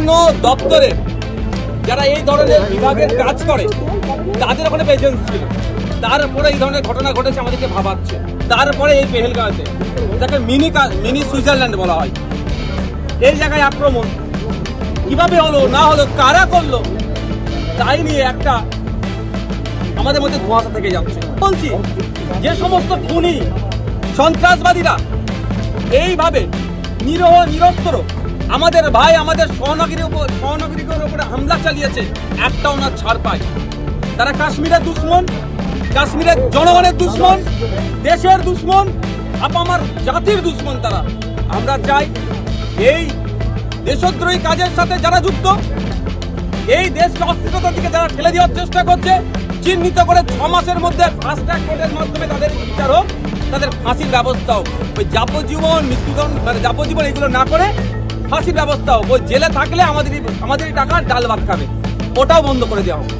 বিভিন্ন দপ্তরে যারা এই ধরনের বিভাগের কাজ করে তাদের ওখানে প্রেজেন্স ছিল, তারপরে এই ধরনের ঘটনা ঘটেছে, আমাদেরকে ভাবাচ্ছে। তারপরে এই পেহেলগাঁওতে, যাকে মিনি সুইজারল্যান্ড বলা হয়, এই জায়গায় আক্রমণ কিভাবে হলো না হলো, কারা করলো, তাই নিয়ে একটা আমাদের মধ্যে ধোঁয়াশা থেকে যাচ্ছে। বলছি, যে সমস্ত খুনি সন্ত্রাসবাদীরা এইভাবে নিরহ নিরস্ত্র আমাদের ভাই, আমাদের সহনাগরিকের উপরে হামলা চালিয়েছে, একটাও না ছাড় পায়। তারা কাশ্মীরের দুশ্মন, কাশ্মীরের জনগণের দুশ্মন, দেশের দুশ্মন, আপামার জাতির দুশ্মন তারা। আমরা চাই এই দেশদ্রোহী কাজের সাথে যারা যুক্ত, এই দেশকে অস্থিরতার দিকে যারা ঠেলে দেওয়ার চেষ্টা করছে, চিহ্নিত করে 6 মাসের মধ্যে ফাস্ট ট্র্যাক কোর্টের মাধ্যমে তাদের বিচার হোক, তাদের ফাঁসির ব্যবস্থা হোক। ওই যাবজ্জীবন মৃত্যুদণ্ড, মানে যাবজ্জীবন এগুলো না করে ফাঁসির ব্যবস্থা হোক। ওই জেলে থাকলে আমাদেরই টাকার ডাল ভাত খাবে, ওটাও বন্ধ করে দেওয়া হোক।